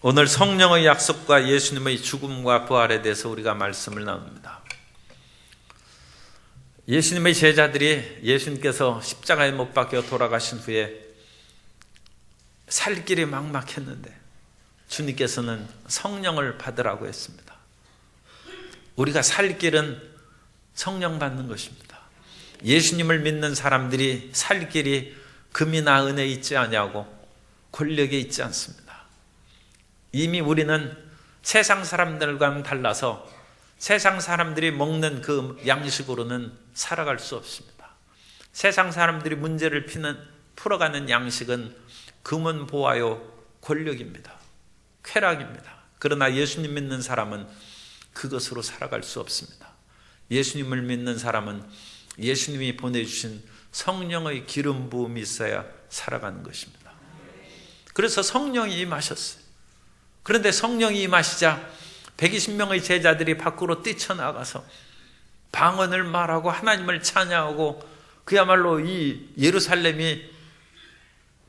오늘 성령의 약속과 예수님의 죽음과 부활에 대해서 우리가 말씀을 나눕니다. 예수님의 제자들이 예수님께서 십자가에 못 박혀 돌아가신 후에 살 길이 막막했는데 주님께서는 성령을 받으라고 했습니다. 우리가 살 길은 성령 받는 것입니다. 예수님을 믿는 사람들이 살 길이 금이나 은에 있지 아니하고 권력에 있지 않습니다. 이미 우리는 세상 사람들과는 달라서 세상 사람들이 먹는 그 양식으로는 살아갈 수 없습니다. 세상 사람들이 문제를 풀어가는 양식은 금은 보화요 권력입니다. 쾌락입니다. 그러나 예수님 믿는 사람은 그것으로 살아갈 수 없습니다. 예수님을 믿는 사람은 예수님이 보내주신 성령의 기름 부음이 있어야 살아가는 것입니다. 그래서 성령이 임하셨어요. 그런데 성령이 임하시자 120명의 제자들이 밖으로 뛰쳐나가서 방언을 말하고 하나님을 찬양하고 그야말로 이 예루살렘이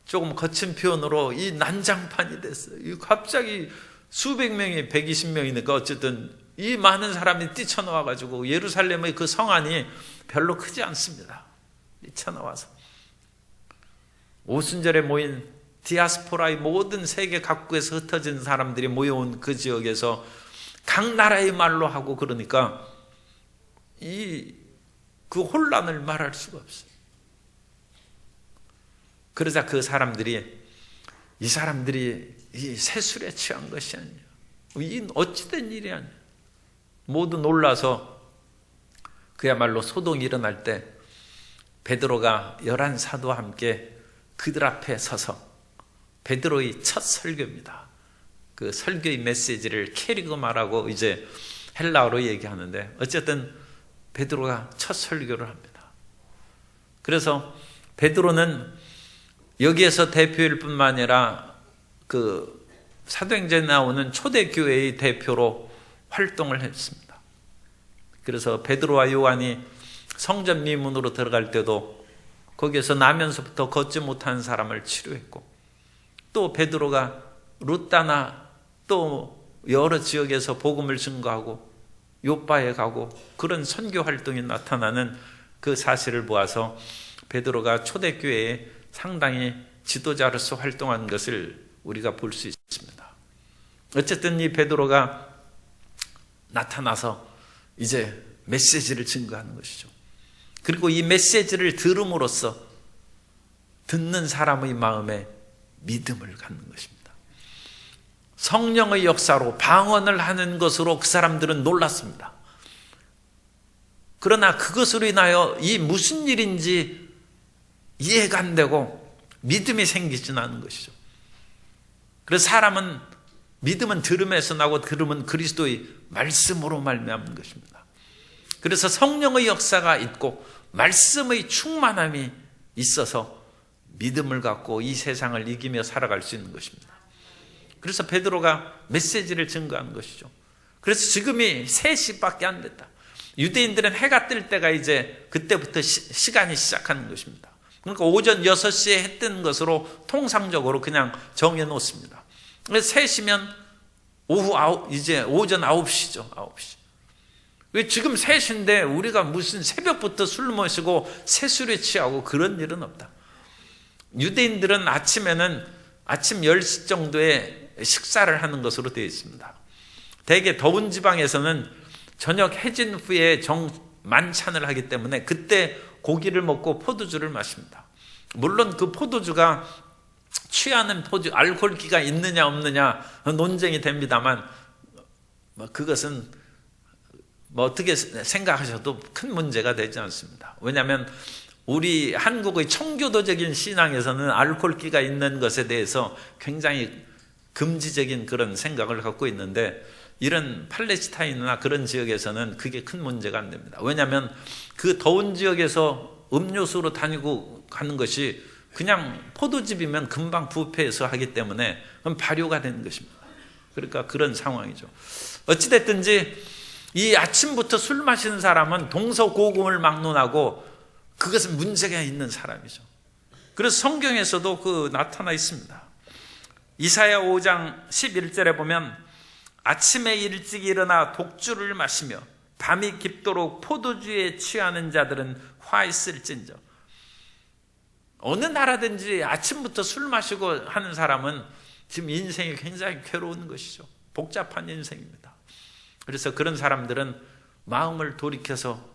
조금 거친 표현으로 이 난장판이 됐어요. 갑자기 수백 명이 120명이니까 어쨌든 이 많은 사람이 뛰쳐나와가지고 예루살렘의 그 성안이 별로 크지 않습니다. 뛰쳐나와서 오순절에 모인 디아스포라의 모든 세계 각국에서 흩어진 사람들이 모여온 그 지역에서 각 나라의 말로 하고 그러니까 그 혼란을 말할 수가 없어요. 그러자 그 사람들이 이 사람들이 이 세술에 취한 것이 아니냐, 이 어찌된 일이 아니냐, 모두 놀라서 그야말로 소동이 일어날 때 베드로가 11사도와 함께 그들 앞에 서서 베드로의 첫 설교입니다. 그 설교의 메시지를 캐리그마라고 이제 헬라어로 얘기하는데 어쨌든 베드로가 첫 설교를 합니다. 그래서 베드로는 여기에서 대표일 뿐만 아니라 그 사도행전에 나오는 초대교회의 대표로 활동을 했습니다. 그래서 베드로와 요한이 성전 미문으로 들어갈 때도 거기에서 나면서부터 걷지 못한 사람을 치료했고, 또 베드로가 루따나 또 여러 지역에서 복음을 증거하고 요빠에 가고 그런 선교 활동이 나타나는 그 사실을 보아서 베드로가 초대교회에 상당히 지도자로서 활동한 것을 우리가 볼 수 있습니다. 어쨌든 이 베드로가 나타나서 이제 메시지를 증거하는 것이죠. 그리고 이 메시지를 들음으로써 듣는 사람의 마음에 믿음을 갖는 것입니다. 성령의 역사로 방언을 하는 것으로 그 사람들은 놀랐습니다. 그러나 그것으로 인하여 이 무슨 일인지 이해가 안 되고 믿음이 생기지는 않은 것이죠. 그래서 사람은 믿음은 들음에서 나고 들음은 그리스도의 말씀으로 말미암는 것입니다. 그래서 성령의 역사가 있고 말씀의 충만함이 있어서 믿음을 갖고 이 세상을 이기며 살아갈 수 있는 것입니다. 그래서 베드로가 메시지를 증거한 것이죠. 그래서 지금이 3시밖에 안 됐다. 유대인들은 해가 뜰 때가 이제 그때부터 시간이 시작하는 것입니다. 그러니까 오전 6시에 해 뜨는 것으로 통상적으로 그냥 정해 놓습니다. 그래서 3시면 이제 오전 9시죠. 9시. 왜 지금 3시인데 우리가 무슨 새벽부터 술 마시고 새술에 취하고 그런 일은 없다. 유대인들은 아침에는 아침 10시 정도에 식사를 하는 것으로 되어 있습니다. 대개 더운 지방에서는 저녁 해진 후에 만찬을 하기 때문에 그때 고기를 먹고 포도주를 마십니다. 물론 그 포도주가 취하는 알코올기가 있느냐 없느냐 논쟁이 됩니다만 그것은 어떻게 생각하셔도 큰 문제가 되지 않습니다. 왜냐하면 우리 한국의 청교도적인 신앙에서는 알코올기가 있는 것에 대해서 굉장히 금지적인 그런 생각을 갖고 있는데 이런 팔레스타인이나 그런 지역에서는 그게 큰 문제가 안 됩니다. 왜냐하면 그 더운 지역에서 음료수로 다니고 가는 것이 그냥 포도즙이면 금방 부패해서 하기 때문에 발효가 되는 것입니다. 그러니까 그런 상황이죠. 어찌됐든지 이 아침부터 술 마시는 사람은 동서고금을 막론하고 그것은 문제가 있는 사람이죠. 그래서 성경에서도 나타나 있습니다. 이사야 5장 11절에 보면 아침에 일찍 일어나 독주를 마시며 밤이 깊도록 포도주에 취하는 자들은 화 있을진저. 어느 나라든지 아침부터 술 마시고 하는 사람은 지금 인생이 굉장히 괴로운 것이죠. 복잡한 인생입니다. 그래서 그런 사람들은 마음을 돌이켜서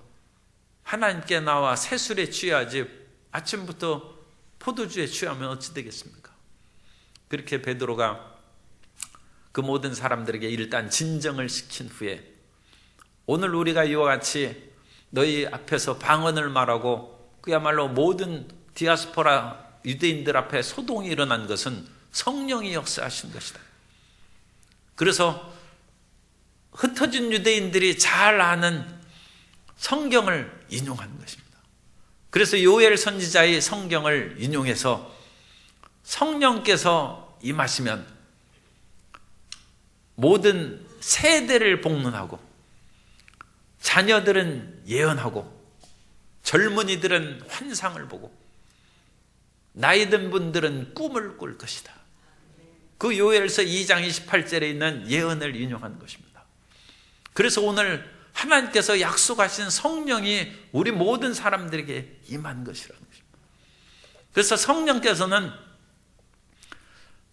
하나님께 나와 새술에 취하지 아침부터 포도주에 취하면 어찌 되겠습니까? 그렇게 베드로가 그 모든 사람들에게 일단 진정을 시킨 후에 오늘 우리가 이와 같이 너희 앞에서 방언을 말하고 그야말로 모든 디아스포라 유대인들 앞에 소동이 일어난 것은 성령이 역사하신 것이다. 그래서 흩어진 유대인들이 잘 아는 성경을 인용한 것입니다. 그래서 요엘 선지자의 성경을 인용해서 성령께서 임하시면 모든 세대를 복문하고 자녀들은 예언하고 젊은이들은 환상을 보고 나이 든 분들은 꿈을 꿀 것이다. 그 요엘서 2장 28절에 있는 예언을 인용한 것입니다. 그래서 오늘 하나님께서 약속하신 성령이 우리 모든 사람들에게 임한 것이라는 것입니다. 그래서 성령께서는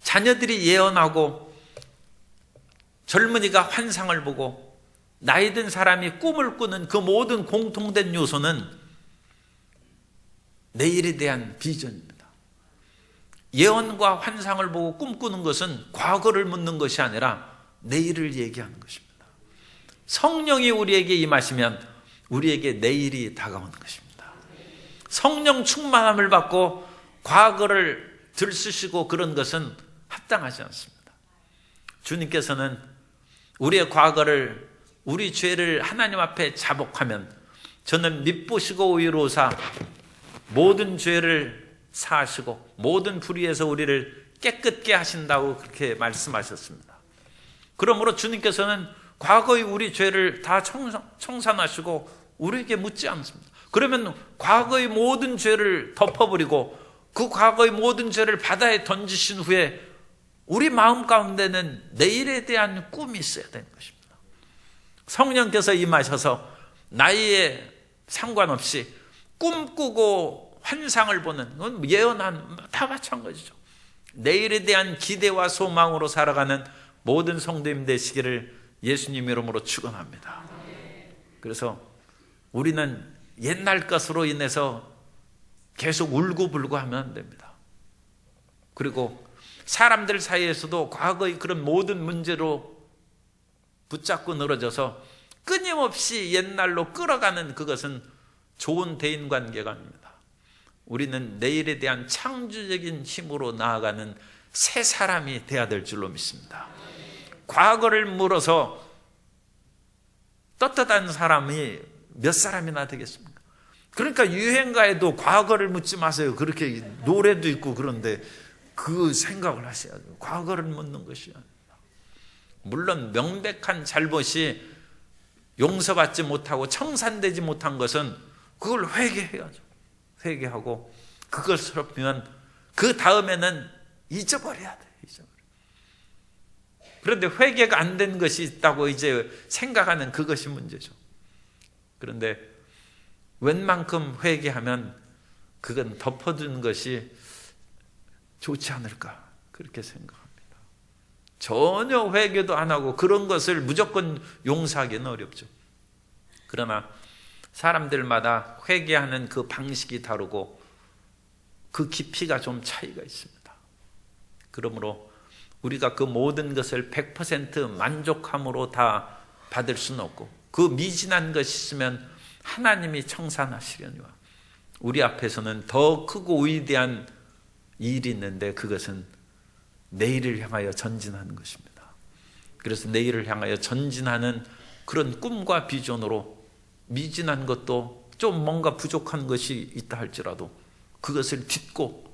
자녀들이 예언하고 젊은이가 환상을 보고 나이 든 사람이 꿈을 꾸는 그 모든 공통된 요소는 내일에 대한 비전입니다. 예언과 환상을 보고 꿈꾸는 것은 과거를 묻는 것이 아니라 내일을 얘기하는 것입니다. 성령이 우리에게 임하시면 우리에게 내일이 다가오는 것입니다. 성령 충만함을 받고 과거를 들쑤시고 그런 것은 합당하지 않습니다. 주님께서는 우리의 과거를, 우리 죄를 하나님 앞에 자복하면 저는 밉보시고 의로우사 모든 죄를 사하시고 모든 불의에서 우리를 깨끗게 하신다고 그렇게 말씀하셨습니다. 그러므로 주님께서는 과거의 우리 죄를 다 청산하시고 우리에게 묻지 않습니다. 그러면 과거의 모든 죄를 덮어버리고 그 과거의 모든 죄를 바다에 던지신 후에 우리 마음 가운데는 내일에 대한 꿈이 있어야 되는 것입니다. 성령께서 임하셔서 나이에 상관없이 꿈꾸고 환상을 보는 건 예언한 다 마찬가지죠. 내일에 대한 기대와 소망으로 살아가는 모든 성도님 되시기를 예수님 이름으로 축원합니다. 그래서 우리는 옛날 것으로 인해서 계속 울고불고 하면 안 됩니다. 그리고 사람들 사이에서도 과거의 그런 모든 문제로 붙잡고 늘어져서 끊임없이 옛날로 끌어가는 그것은 좋은 대인관계가 아닙니다. 우리는 내일에 대한 창조적인 힘으로 나아가는 새 사람이 되어야 될 줄로 믿습니다. 과거를 물어서 떳떳한 사람이 몇 사람이나 되겠습니까? 그러니까 유행가에도 과거를 묻지 마세요. 그렇게 노래도 있고 그런데 그 생각을 하셔야죠. 과거를 묻는 것이 아닙니다. 물론 명백한 잘못이 용서받지 못하고 청산되지 못한 것은 그걸 회개해야죠. 회개하고 그것을 엎으면 그 다음에는 잊어버려야 돼. 그런데 회개가 안 된 것이 있다고 이제 생각하는 그것이 문제죠. 그런데 웬만큼 회개하면 그건 덮어두는 것이 좋지 않을까 그렇게 생각합니다. 전혀 회개도 안 하고 그런 것을 무조건 용서하기는 어렵죠. 그러나 사람들마다 회개하는 그 방식이 다르고 그 깊이가 좀 차이가 있습니다. 그러므로 우리가 그 모든 것을 100% 만족함으로 다 받을 수는 없고 그 미진한 것이 있으면 하나님이 청산하시려니와 우리 앞에서는 더 크고 위대한 일이 있는데 그것은 내일을 향하여 전진하는 것입니다. 그래서 내일을 향하여 전진하는 그런 꿈과 비전으로 미진한 것도 좀 뭔가 부족한 것이 있다 할지라도 그것을 딛고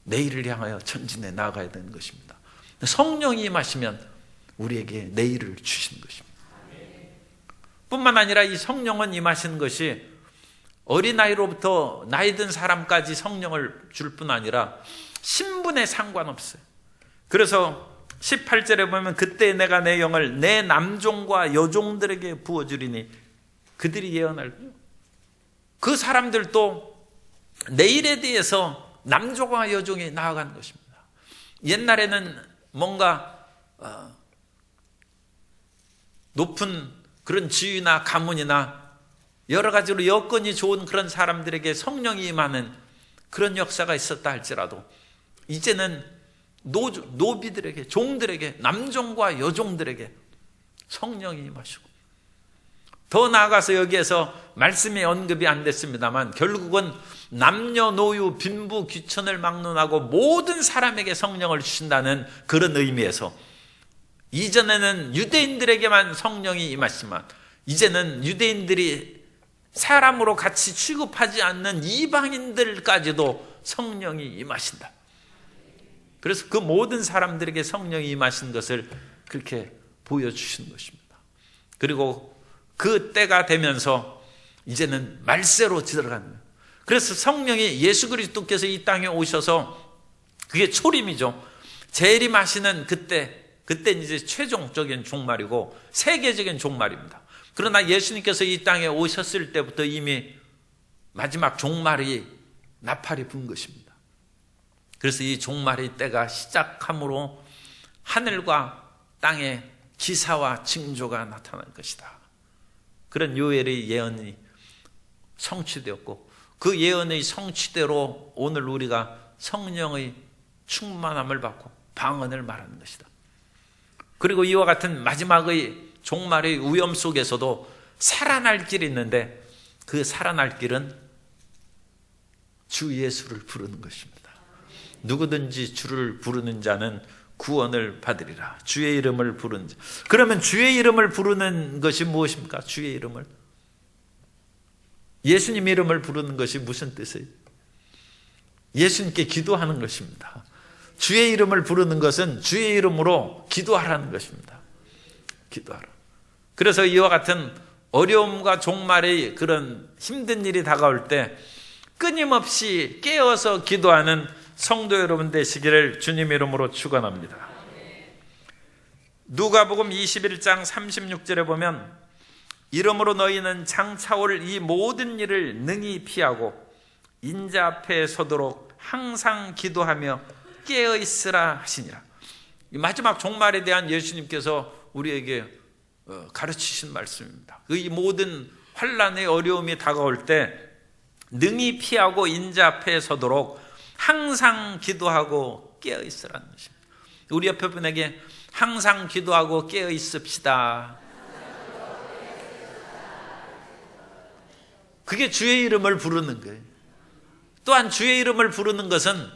내일을 향하여 전진해 나가야 되는 것입니다. 성령이 임하시면 우리에게 내일을 주시는 것입니다. 뿐만 아니라 이 성령은 임하시는 것이 어린아이로부터 나이 든 사람까지 성령을 줄 뿐 아니라 신분에 상관없어요. 그래서 18절에 보면 그때 내가 내 영을 내 남종과 여종들에게 부어주리니 그들이 예언할 거예요. 그 사람들도 내일에 대해서 남종과 여종이 나아가는 것입니다. 옛날에는 뭔가 높은 그런 지위나 가문이나 여러 가지로 여건이 좋은 그런 사람들에게 성령이 임하는 그런 역사가 있었다 할지라도 이제는 노비들에게, 종들에게, 남종과 여종들에게 성령이 임하시고, 더 나아가서 여기에서 말씀이 언급이 안 됐습니다만 결국은 남녀노유 빈부 귀천을 막론하고 모든 사람에게 성령을 주신다는 그런 의미에서, 이전에는 유대인들에게만 성령이 임하시지만 이제는 유대인들이 사람으로 같이 취급하지 않는 이방인들까지도 성령이 임하신다. 그래서 그 모든 사람들에게 성령이 임하신 것을 그렇게 보여주신 것입니다. 그리고 그 때가 되면서 이제는 말세로 들어가는 거예요. 그래서 성령이 예수 그리스도께서 이 땅에 오셔서, 그게 초림이죠. 재림하시는 그때는 이제 최종적인 종말이고 세계적인 종말입니다. 그러나 예수님께서 이 땅에 오셨을 때부터 이미 마지막 종말이 나팔이 분 것입니다. 그래서 이 종말의 때가 시작함으로 하늘과 땅에 기사와 징조가 나타날 것이다. 그런 요엘의 예언이 성취되었고, 그 예언의 성취대로 오늘 우리가 성령의 충만함을 받고 방언을 말하는 것이다. 그리고 이와 같은 마지막의 종말의 위험 속에서도 살아날 길이 있는데, 그 살아날 길은 주 예수를 부르는 것입니다. 누구든지 주를 부르는 자는 구원을 받으리라. 주의 이름을 부르는 자. 그러면 주의 이름을 부르는 것이 무엇입니까? 주의 이름을, 예수님 이름을 부르는 것이 무슨 뜻이에요? 예수님께 기도하는 것입니다. 주의 이름을 부르는 것은 주의 이름으로 기도하라는 것입니다. 기도하라. 그래서 이와 같은 어려움과 종말의 그런 힘든 일이 다가올 때 끊임없이 깨어서 기도하는 성도 여러분 되시기를 주님 이름으로 축원합니다. 누가복음 21장 36절에 보면, 이러므로 너희는 장차올 이 모든 일을 능히 피하고 인자 앞에 서도록 항상 기도하며 깨어 있으라 하시니라. 마지막 종말에 대한 예수님께서 우리에게 가르치신 말씀입니다. 이 모든 환난의 어려움이 다가올 때 능히 피하고 인자 앞에 서도록 항상 기도하고 깨어 있으라는 것입니다. 우리 옆에 분에게 항상 기도하고 깨어 있읍시다. 그게 주의 이름을 부르는 거예요. 또한 주의 이름을 부르는 것은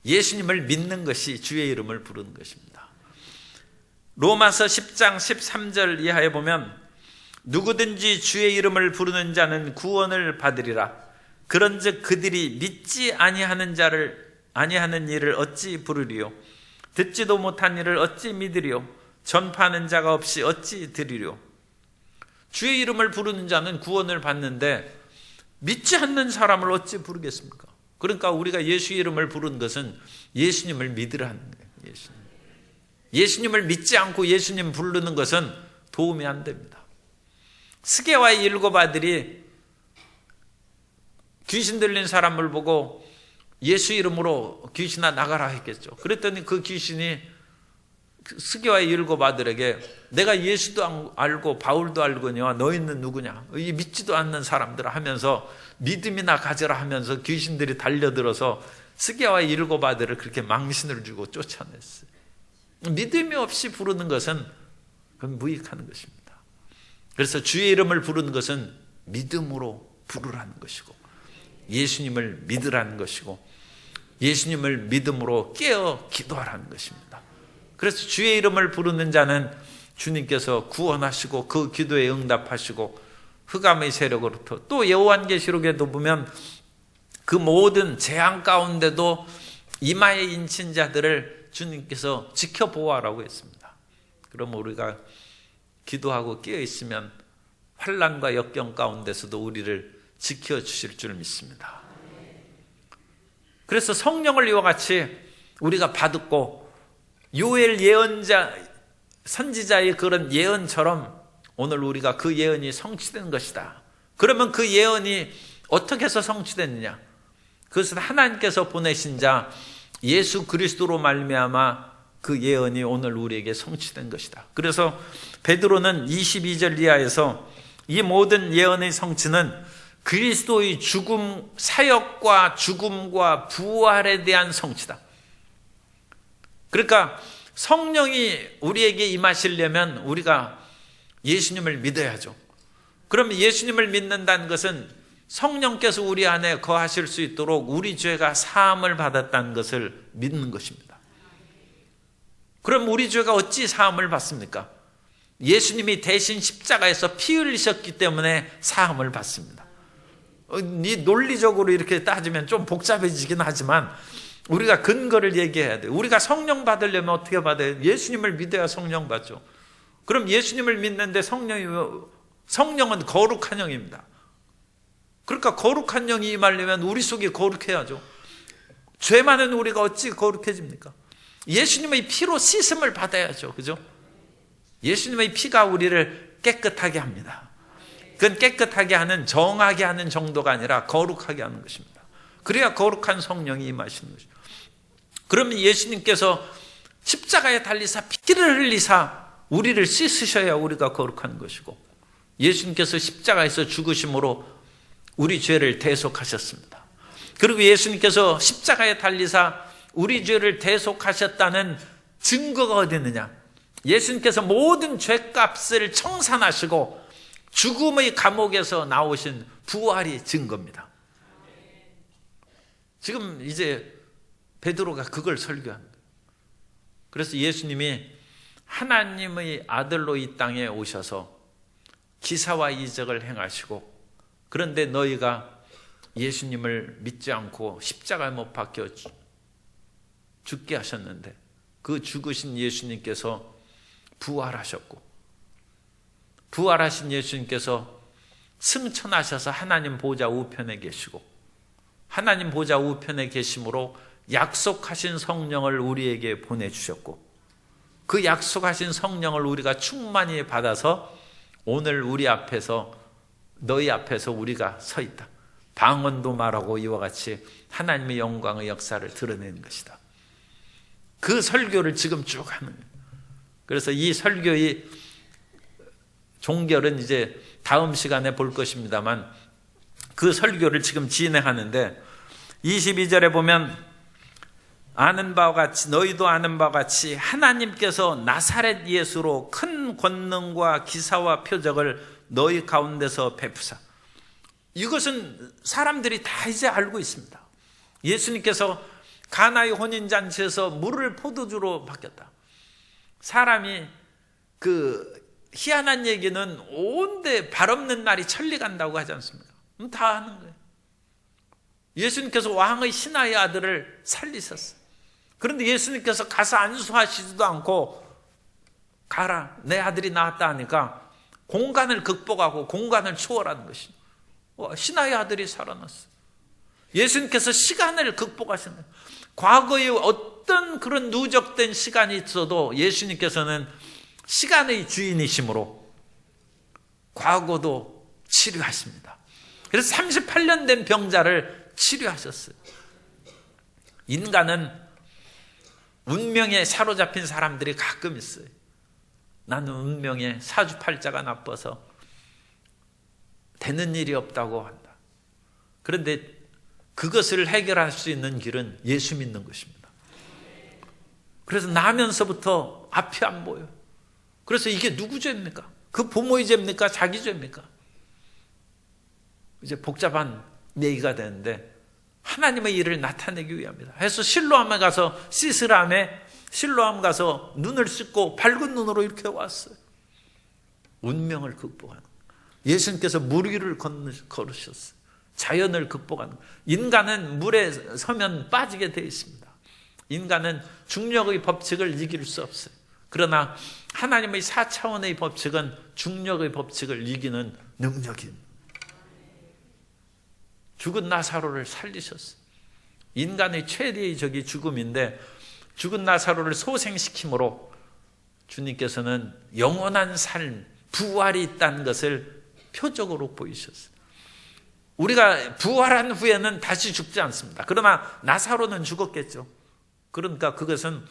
예수님을 믿는 것이 주의 이름을 부르는 것입니다. 로마서 10장 13절 이하에 보면, 누구든지 주의 이름을 부르는 자는 구원을 받으리라. 그런즉 그들이 믿지 아니하는 일을 어찌 부르리요? 듣지도 못한 일을 어찌 믿으리요? 전파하는 자가 없이 어찌 들으리요? 주의 이름을 부르는 자는 구원을 받는데 믿지 않는 사람을 어찌 부르겠습니까? 그러니까 우리가 예수 이름을 부르는 것은 예수님을 믿으라는 거예요. 예수님을 믿지 않고 예수님 부르는 것은 도움이 안 됩니다. 스게와의 7 아들이 귀신 들린 사람을 보고 예수 이름으로 귀신아 나가라 했겠죠. 그랬더니 그 귀신이 스게와의 7 아들에게 내가 예수도 알고 바울도 알거니와 너희는 누구냐? 이 믿지도 않는 사람들 하면서 믿음이나 가져라 하면서 귀신들이 달려들어서 스게와의 7 아들을 그렇게 망신을 주고 쫓아냈어요. 믿음이 없이 부르는 것은 그건 무익한 것입니다. 그래서 주의 이름을 부르는 것은 믿음으로 부르라는 것이고, 예수님을 믿으라는 것이고, 예수님을 믿음으로 깨어 기도하라는 것입니다. 그래서 주의 이름을 부르는 자는 주님께서 구원하시고 그 기도에 응답하시고 흑암의 세력으로부터, 또 요한계시록에도 보면 그 모든 재앙 가운데도 이마에 인친 자들을 주님께서 지켜보아라고 했습니다. 그럼 우리가 기도하고 깨어 있으면 환난과 역경 가운데서도 우리를 지켜주실 줄 믿습니다. 그래서 성령을 이와 같이 우리가 받고 요엘 예언자, 선지자의 그런 예언처럼 오늘 우리가 그 예언이 성취된 것이다. 그러면 그 예언이 어떻게 해서 성취됐느냐? 그것은 하나님께서 보내신 자 예수 그리스도로 말미암아 그 예언이 오늘 우리에게 성취된 것이다. 그래서 베드로는 22절 이하에서 이 모든 예언의 성취는 그리스도의 죽음, 사역과 죽음과 부활에 대한 성취다. 그러니까 성령이 우리에게 임하시려면 우리가 예수님을 믿어야죠. 그럼 예수님을 믿는다는 것은 성령께서 우리 안에 거하실 수 있도록 우리 죄가 사함을 받았다는 것을 믿는 것입니다. 그럼 우리 죄가 어찌 사함을 받습니까? 예수님이 대신 십자가에서 피 흘리셨기 때문에 사함을 받습니다. 논리적으로 이렇게 따지면 좀 복잡해지긴 하지만 우리가 근거를 얘기해야 돼요. 우리가 성령 받으려면 어떻게 받아요? 예수님을 믿어야 성령 받죠. 그럼 예수님을 믿는데 성령은 거룩한 영입니다. 그러니까 거룩한 영이 임하려면 우리 속이 거룩해야죠. 죄 많은 우리가 어찌 거룩해집니까? 예수님의 피로 씻음을 받아야죠. 그죠? 예수님의 피가 우리를 깨끗하게 합니다. 그건 깨끗하게 하는, 정하게 하는 정도가 아니라 거룩하게 하는 것입니다. 그래야 거룩한 성령이 임하시는 것이죠. 그러면 예수님께서 십자가에 달리사 피를 흘리사 우리를 씻으셔야 우리가 거룩한 것이고, 예수님께서 십자가에서 죽으심으로 우리 죄를 대속하셨습니다. 그리고 예수님께서 십자가에 달리사 우리 죄를 대속하셨다는 증거가 어디 있느냐? 예수님께서 모든 죄값을 청산하시고 죽음의 감옥에서 나오신 부활이 증거입니다. 지금 이제 베드로가 그걸 설교합니다. 그래서 예수님이 하나님의 아들로 이 땅에 오셔서 기사와 이적을 행하시고, 그런데 너희가 예수님을 믿지 않고 십자가에 못 박혀 죽게 하셨는데 그 죽으신 예수님께서 부활하셨고, 부활하신 예수님께서 승천하셔서 하나님 보좌 우편에 계시고, 하나님 보좌 우편에 계심으로 약속하신 성령을 우리에게 보내주셨고, 그 약속하신 성령을 우리가 충만히 받아서 오늘 우리 앞에서, 너희 앞에서 우리가 서 있다. 방언도 말하고 이와 같이 하나님의 영광의 역사를 드러내는 것이다. 그 설교를 지금 쭉 하는 거예요. 그래서 이 설교의 종결은 이제 다음 시간에 볼 것입니다만, 그 설교를 지금 진행하는데 22절에 보면 아는 바와 같이, 너희도 아는 바와 같이 하나님께서 나사렛 예수로 큰 권능과 기사와 표적을 너희 가운데서 베푸사. 이것은 사람들이 다 이제 알고 있습니다. 예수님께서 가나의 혼인잔치에서 물을 포도주로 바뀌었다. 사람이 희한한 얘기는 온데 발 없는 날이 천리 간다고 하지 않습니까? 다 아는 거예요. 예수님께서 왕의 신하의 아들을 살리셨어요. 그런데 예수님께서 가서 안수하시지도 않고 가라, 내 아들이 나왔다 하니까 공간을 극복하고 공간을 초월하는 것이, 신하의 아들이 살아났어요. 예수님께서 시간을 극복하신 거예요. 과거에 어떤 그런 누적된 시간이 있어도 예수님께서는 시간의 주인이시므로 과거도 치료하십니다. 그래서 38년 된 병자를 치료하셨어요. 인간은 운명에 사로잡힌 사람들이 가끔 있어요. 나는 운명에 사주팔자가 나빠서 되는 일이 없다고 한다. 그런데 그것을 해결할 수 있는 길은 예수 믿는 것입니다. 그래서 나면서부터 앞이 안 보여요. 그래서 이게 누구 죄입니까? 그 부모의 죄입니까? 자기 죄입니까? 이제 복잡한 얘기가 되는데 하나님의 일을 나타내기 위함이다. 해서 실로암에 가서 시스람에 실로암 가서 눈을 씻고 밝은 눈으로 이렇게 왔어요. 운명을 극복하는 거예요. 예수님께서 물 위를 걸으셨어요. 자연을 극복하는 거예요. 인간은 물에 서면 빠지게 되어 있습니다. 인간은 중력의 법칙을 이길 수 없어요. 그러나 하나님의 4차원의 법칙은 중력의 법칙을 이기는 능력입니다. 죽은 나사로를 살리셨어요. 인간의 최대의 적이 죽음인데 죽은 나사로를 소생시킴으로 주님께서는 영원한 삶, 부활이 있다는 것을 표적으로 보이셨어요. 우리가 부활한 후에는 다시 죽지 않습니다. 그러나 나사로는 죽었겠죠. 그러니까 그것은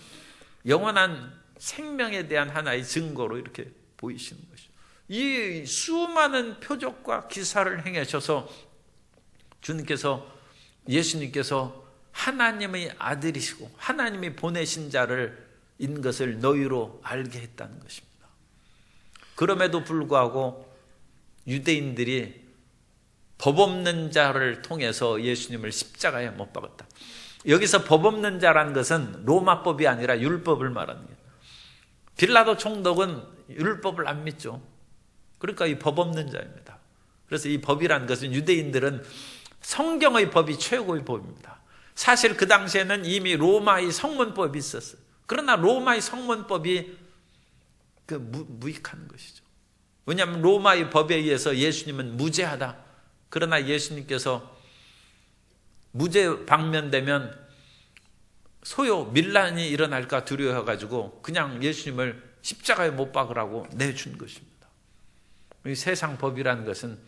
영원한 생명에 대한 하나의 증거로 이렇게 보이시는 것이죠. 이 수많은 표적과 기사를 행하셔서 예수님께서 하나님의 아들이시고 하나님이 보내신 자를 인 것을 너희로 알게 했다는 것입니다. 그럼에도 불구하고 유대인들이 법 없는 자를 통해서 예수님을 십자가에 못 박았다. 여기서 법 없는 자라는 것은 로마법이 아니라 율법을 말하는 거예요. 빌라도 총독은 율법을 안 믿죠. 그러니까 이 법 없는 자입니다. 그래서 이 법이라는 것은 유대인들은 성경의 법이 최고의 법입니다. 사실 그 당시에는 이미 로마의 성문법이 있었어요. 그러나 로마의 성문법이 무익한 것이죠. 왜냐하면 로마의 법에 의해서 예수님은 무죄하다. 그러나 예수님께서 무죄 방면되면 소요 밀란이 일어날까 두려워해가지고 그냥 예수님을 십자가에 못 박으라고 내준 것입니다. 이 세상 법이라는 것은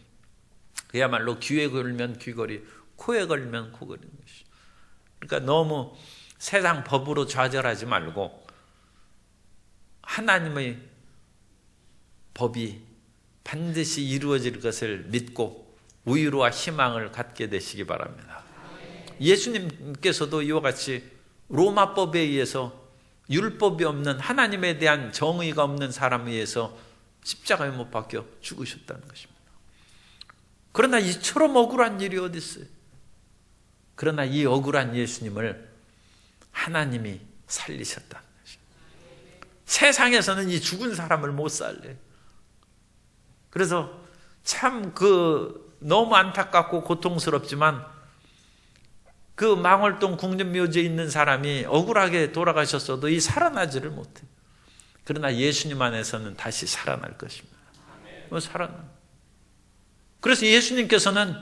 그야말로 귀에 걸면 귀걸이, 코에 걸면 코걸이인 것이죠. 그러니까 너무 세상 법으로 좌절하지 말고 하나님의 법이 반드시 이루어질 것을 믿고 우유와 희망을 갖게 되시기 바랍니다. 예수님께서도 이와 같이 로마법에 의해서 율법이 없는 하나님에 대한 정의가 없는 사람에 의해서 십자가에 못 박혀 죽으셨다는 것입니다. 그러나 이처럼 억울한 일이 어디 있어요? 그러나 이 억울한 예수님을 하나님이 살리셨다는 것입니다. 세상에서는 이 죽은 사람을 못 살려요. 그래서 참 너무 안타깝고 고통스럽지만 그 망월동 국립묘지에 있는 사람이 억울하게 돌아가셨어도 이 살아나지를 못해요. 그러나 예수님 안에서는 다시 살아날 것입니다. 그래서 예수님께서는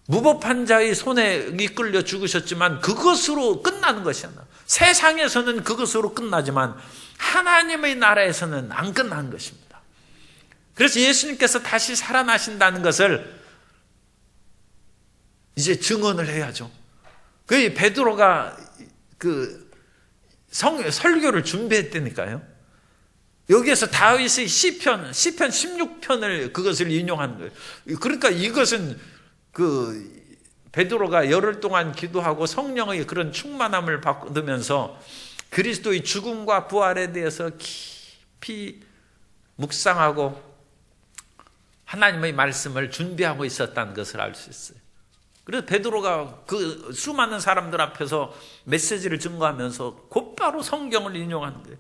무법한 자의 손에 이끌려 죽으셨지만 그것으로 끝나는 것이 아니라 세상에서는 그것으로 끝나지만 하나님의 나라에서는 안 끝난 것입니다. 그래서 예수님께서 다시 살아나신다는 것을 이제 증언을 해야죠. 그 베드로가 설교를 준비했다니까요. 여기에서 다윗의 시편 16편을 그것을 인용한 거예요. 그러니까 이것은 베드로가 열흘 동안 기도하고 성령의 그런 충만함을 받으면서 그리스도의 죽음과 부활에 대해서 깊이 묵상하고 하나님의 말씀을 준비하고 있었다는 것을 알 수 있어요. 그래서 베드로가 그 수많은 사람들 앞에서 메시지를 증거하면서 곧바로 성경을 인용하는 거예요.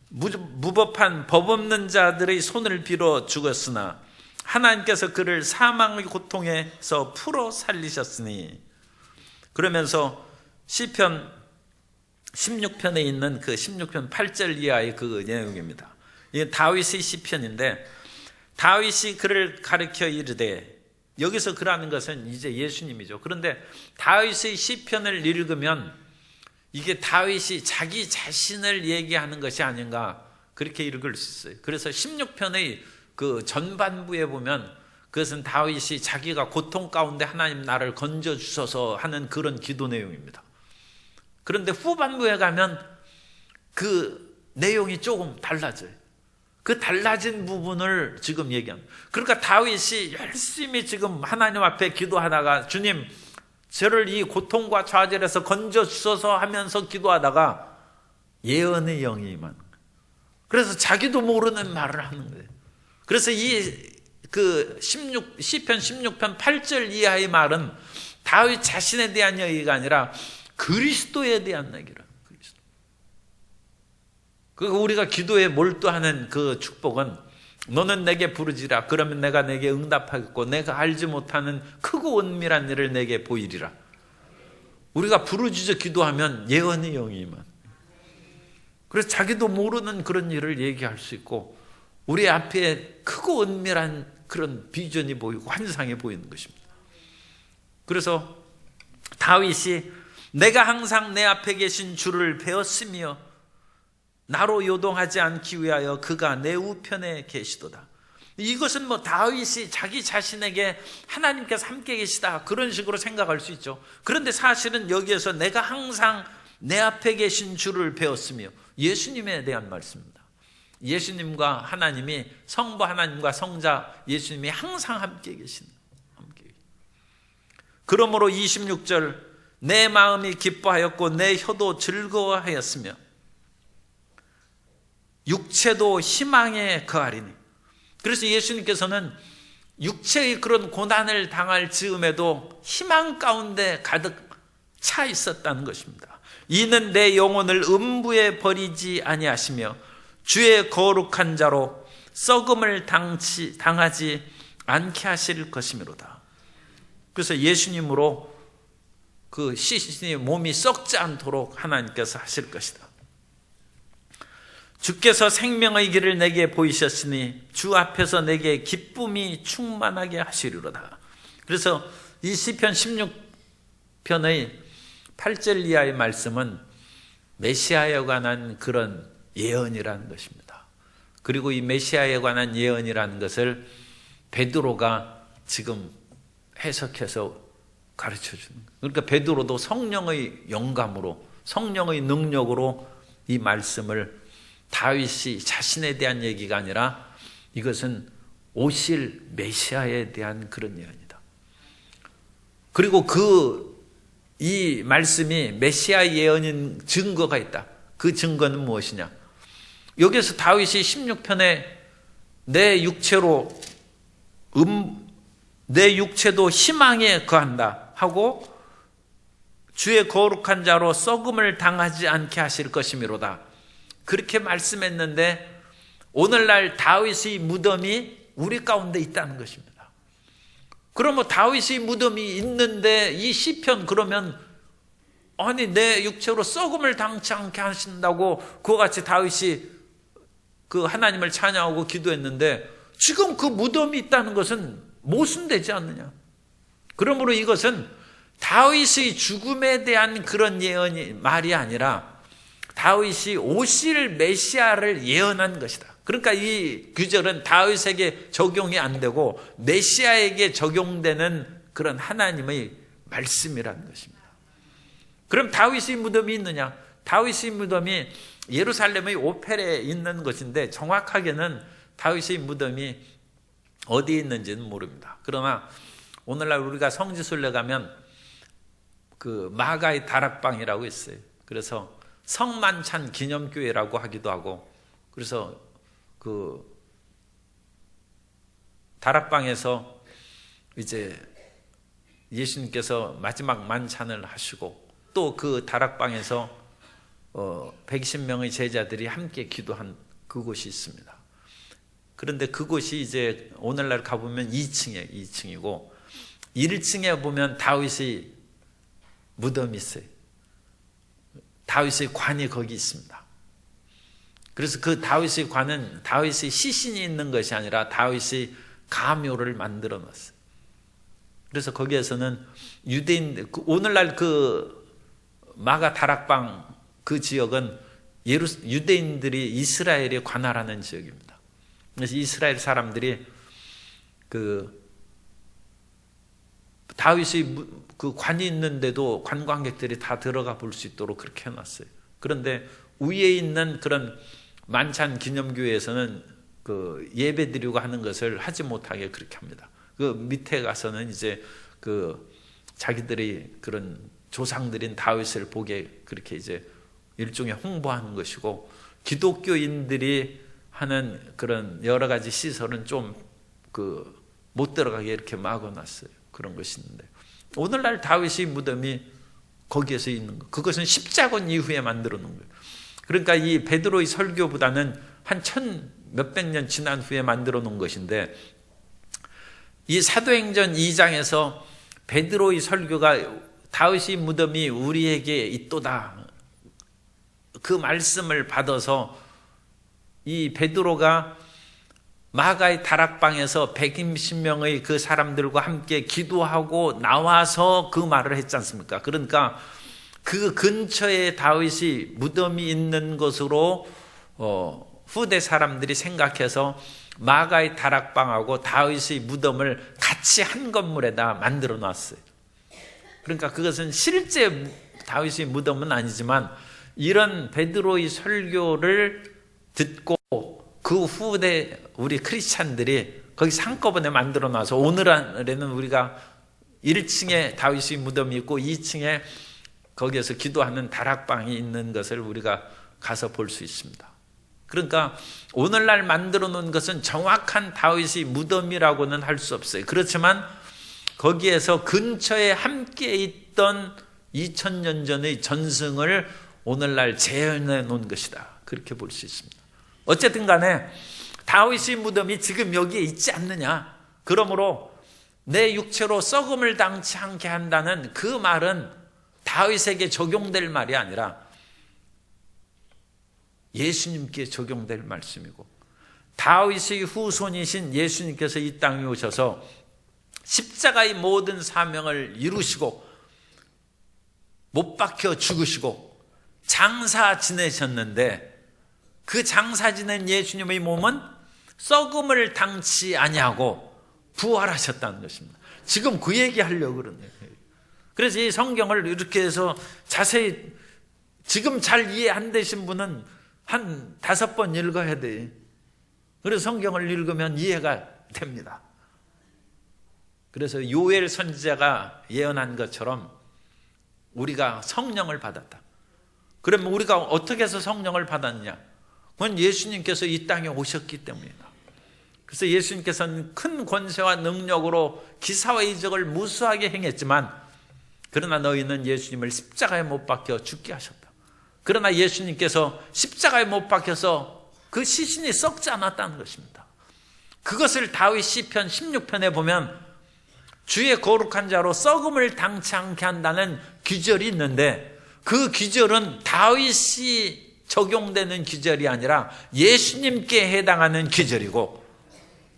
무법한 법 없는 자들의 손을 빌어 죽었으나 하나님께서 그를 사망의 고통에서 풀어 살리셨으니, 그러면서 시편 16편에 있는 그 16편 8절 이하의 그 내용입니다. 이게 다윗의 시편인데 다윗이 그를 가르쳐 이르되, 여기서 그라는 것은 이제 예수님이죠. 그런데 다윗의 시편을 읽으면 이게 다윗이 자기 자신을 얘기하는 것이 아닌가 그렇게 읽을 수 있어요. 그래서 16편의 그 전반부에 보면 그것은 다윗이 자기가 고통 가운데 하나님 나를 건져 주셔서 하는 그런 기도 내용입니다. 그런데 후반부에 가면 그 내용이 조금 달라져요. 그 달라진 부분을 지금 얘기합니다. 그러니까 다윗이 열심히 지금 하나님 앞에 기도하다가 주님 저를 이 고통과 좌절에서 건져 주셔서 하면서 기도하다가 예언의 영이 임하는 거예요. 그래서 자기도 모르는 말을 하는 거예요. 그래서 시편 16편 8절 이하의 말은 다윗 자신에 대한 얘기가 아니라 그리스도에 대한 얘기라. 그리고 우리가 기도에 몰두하는 그 축복은 너는 내게 부르지라 그러면 내가 내게 응답하겠고 내가 알지 못하는 크고 은밀한 일을 내게 보이리라. 우리가 부르짖어 기도하면 예언의 영이 임한. 그래서 자기도 모르는 그런 일을 얘기할 수 있고 우리 앞에 크고 은밀한 그런 비전이 보이고 환상이 보이는 것입니다. 그래서 다윗이 내가 항상 내 앞에 계신 주를 배웠으며 나로 요동하지 않기 위하여 그가 내 우편에 계시도다. 이것은 다윗이 자기 자신에게 하나님께서 함께 계시다 그런 식으로 생각할 수 있죠. 그런데 사실은 여기에서 내가 항상 내 앞에 계신 주를 배웠으며, 예수님에 대한 말씀입니다. 예수님과 하나님이, 성부 하나님과 성자 예수님이 항상 함께 계신. 그러므로 26절, 내 마음이 기뻐하였고 내 혀도 즐거워하였으며 육체도 희망에 거하리니. 그래서 예수님께서는 육체의 그런 고난을 당할 즈음에도 희망 가운데 가득 차 있었다는 것입니다. 이는 내 영혼을 음부에 버리지 아니하시며 주의 거룩한 자로 썩음을 당하지 않게 하실 것이미로다. 그래서 예수님으로 그 시신의 몸이 썩지 않도록 하나님께서 하실 것이다. 주께서 생명의 길을 내게 보이셨으니 주 앞에서 내게 기쁨이 충만하게 하시리로다. 그래서 이 시편 16편의 8절 이하의 말씀은 메시아에 관한 그런 예언이라는 것입니다. 그리고 이 메시아에 관한 예언이라는 것을 베드로가 지금 해석해서 가르쳐 주는 거예요. 그러니까 베드로도 성령의 영감으로, 성령의 능력으로 이 말씀을, 다윗이 자신에 대한 얘기가 아니라 이것은 오실 메시아에 대한 그런 예언이다. 그리고 이 말씀이 메시아 예언인 증거가 있다. 그 증거는 무엇이냐? 여기서 다윗이 16편에 내 육체도 희망에 거한다 하고 주의 거룩한 자로 썩음을 당하지 않게 하실 것이미로다. 그렇게 말씀했는데 오늘날 다윗의 무덤이 우리 가운데 있다는 것입니다. 그러면 다윗의 무덤이 있는데 이 시편, 그러면 아니 내 육체로 썩음을 당치 않게 하신다고 그와 같이 다윗이 그 하나님을 찬양하고 기도했는데 지금 그 무덤이 있다는 것은 모순되지 않느냐. 그러므로 이것은 다윗의 죽음에 대한 그런 예언이 말이 아니라 다윗이 오실 메시아를 예언한 것이다. 그러니까 이 규절은 다윗에게 적용이 안 되고 메시아에게 적용되는 그런 하나님의 말씀이라는 것입니다. 그럼 다윗의 무덤이 있느냐? 다윗의 무덤이 예루살렘의 오펠에 있는 것인데 정확하게는 다윗의 무덤이 어디에 있는지는 모릅니다. 그러나 오늘날 우리가 성지순례 가면 그 마가의 다락방이라고 있어요. 그래서 성만찬 기념교회라고 하기도 하고, 그래서 그 다락방에서 이제 예수님께서 마지막 만찬을 하시고 또 그 다락방에서 120명의 제자들이 함께 기도한 그곳이 있습니다. 그런데 그곳이 이제 오늘날 가보면 2층이고 1층에 보면 다윗의 무덤이 있어요. 다윗의 관이 거기 있습니다. 그래서 그 다윗의 관은 다윗의 시신이 있는 것이 아니라 다윗의 가묘를 만들어 놨어요. 그래서 거기에서는 오늘날 그 마가 다락방 그 지역은 유대인들이 이스라엘에 관할하는 지역입니다. 그래서 이스라엘 사람들이 그 다윗의 그 관이 있는데도 관광객들이 다 들어가 볼 수 있도록 그렇게 해놨어요. 그런데 위에 있는 그런 만찬 기념교회에서는 그 예배 드리고 하는 것을 하지 못하게 그렇게 합니다. 그 밑에 가서는 이제 그 자기들이 그런 조상들인 다윗을 보게 그렇게 이제 일종의 홍보하는 것이고, 기독교인들이 하는 그런 여러 가지 시설은 좀 그 못 들어가게 이렇게 막아놨어요. 그런 것이 있는데 오늘날 다윗의 무덤이 거기에서 있는 거, 그것은 십자군 이후에 만들어 놓은 거예요. 그러니까 이 베드로의 설교보다는 한 몇백 년 지난 후에 만들어 놓은 것인데, 이 사도행전 2장에서 베드로의 설교가 다윗의 무덤이 우리에게 있도다, 그 말씀을 받아서 이 베드로가 마가의 다락방에서 120명의 그 사람들과 함께 기도하고 나와서 그 말을 했지 않습니까? 그러니까 그 근처에 다윗이 무덤이 있는 것으로 후대 사람들이 생각해서 마가의 다락방하고 다윗의 무덤을 같이 한 건물에다 만들어 놨어요. 그러니까 그것은 실제 다윗의 무덤은 아니지만 이런 베드로의 설교를 듣고 그 후대 우리 크리스찬들이 거기 한꺼번에 만들어 놔서 오늘날에는 우리가 1층에 다윗의 무덤이 있고 2층에 거기에서 기도하는 다락방이 있는 것을 우리가 가서 볼 수 있습니다. 그러니까 오늘날 만들어 놓은 것은 정확한 다윗의 무덤이라고는 할 수 없어요. 그렇지만 거기에서 근처에 함께 있던 2000년 전의 전승을 오늘날 재현해 놓은 것이다. 그렇게 볼 수 있습니다. 어쨌든 간에 다윗의 무덤이 지금 여기에 있지 않느냐. 그러므로 내 육체로 썩음을 당치 않게 한다는 그 말은 다윗에게 적용될 말이 아니라 예수님께 적용될 말씀이고, 다윗의 후손이신 예수님께서 이 땅에 오셔서 십자가의 모든 사명을 이루시고 못 박혀 죽으시고 장사 지내셨는데, 그 장사 지낸 예수님의 몸은 썩음을 당치 아니하고 부활하셨다는 것입니다. 지금 그 얘기 하려고 그러네요. 그래서 이 성경을 이렇게 해서 자세히 지금 잘 이해 안 되신 분은 한 5번 읽어야 돼. 그래서 성경을 읽으면 이해가 됩니다. 그래서 요엘 선지자가 예언한 것처럼 우리가 성령을 받았다. 그러면 우리가 어떻게 해서 성령을 받았냐? 그건 예수님께서 이 땅에 오셨기 때문이다. 그래서 예수님께서는 큰 권세와 능력으로 기사와 이적을 무수하게 행했지만, 그러나 너희는 예수님을 십자가에 못 박혀 죽게 하셨다. 그러나 예수님께서 십자가에 못 박혀서 그 시신이 썩지 않았다는 것입니다. 그것을 다윗 시편 16편에 보면 주의 거룩한 자로 썩음을 당치 않게 한다는 규절이 있는데, 그 규절은 다윗이 적용되는 규절이 아니라 예수님께 해당하는 규절이고,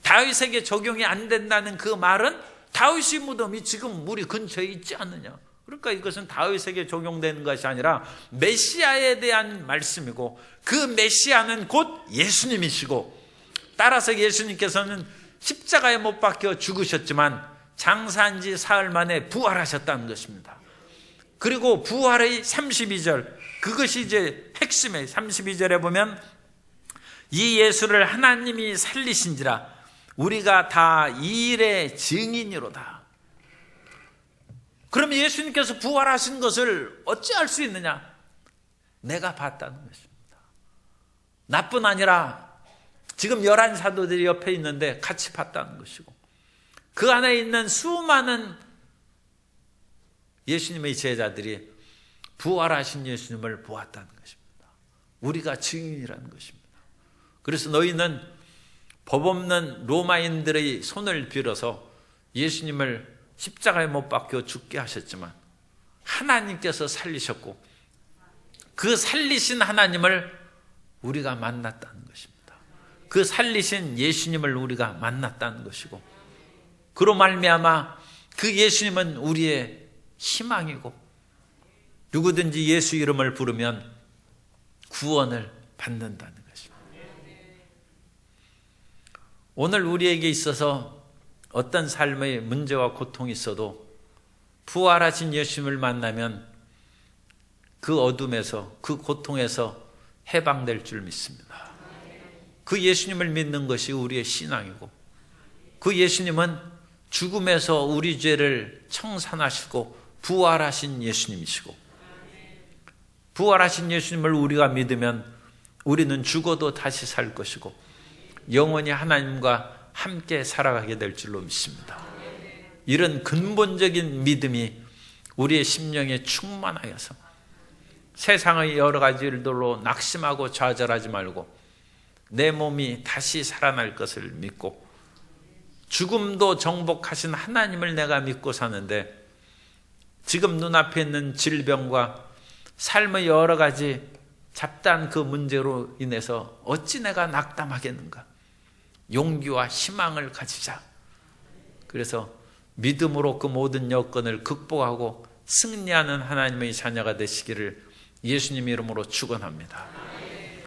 다윗에게 적용이 안 된다는 그 말은 다윗의 무덤이 지금 우리 근처에 있지 않느냐. 그러니까 이것은 다윗에게 적용되는 것이 아니라 메시아에 대한 말씀이고, 그 메시아는 곧 예수님이시고, 따라서 예수님께서는 십자가에 못 박혀 죽으셨지만 장사한 지 사흘 만에 부활하셨다는 것입니다. 그리고 부활의 32절, 그것이 이제 핵심이에요. 32절에 보면 이 예수를 하나님이 살리신지라 우리가 다 이 일의 증인이로다. 그러면 예수님께서 부활하신 것을 어찌할 수 있느냐? 내가 봤다는 것입니다. 나뿐 아니라 지금 11사도들이 옆에 있는데 같이 봤다는 것이고, 그 안에 있는 수많은 예수님의 제자들이 부활하신 예수님을 보았다는 것입니다. 우리가 증인이라는 것입니다. 그래서 너희는 법 없는 로마인들의 손을 빌어서 예수님을 십자가에 못 박혀 죽게 하셨지만 하나님께서 살리셨고, 그 살리신 하나님을 우리가 만났다는 것입니다. 그 살리신 예수님을 우리가 만났다는 것이고, 그로 말미암아 그 예수님은 우리의 희망이고, 누구든지 예수 이름을 부르면 구원을 받는다는 것입니다. 오늘 우리에게 있어서 어떤 삶의 문제와 고통이 있어도 부활하신 예수님을 만나면 그 어둠에서, 그 고통에서 해방될 줄 믿습니다. 그 예수님을 믿는 것이 우리의 신앙이고, 그 예수님은 죽음에서 우리 죄를 청산하시고 부활하신 예수님이시고, 부활하신 예수님을 우리가 믿으면 우리는 죽어도 다시 살 것이고 영원히 하나님과 함께 살아가게 될 줄로 믿습니다. 이런 근본적인 믿음이 우리의 심령에 충만하여서 세상의 여러 가지 일들로 낙심하고 좌절하지 말고 내 몸이 다시 살아날 것을 믿고, 죽음도 정복하신 하나님을 내가 믿고 사는데 지금 눈앞에 있는 질병과 삶의 여러 가지 잡다한 그 문제로 인해서 어찌 내가 낙담하겠는가. 용기와 희망을 가지자. 그래서 믿음으로 그 모든 여건을 극복하고 승리하는 하나님의 자녀가 되시기를 예수님 이름으로 축원합니다.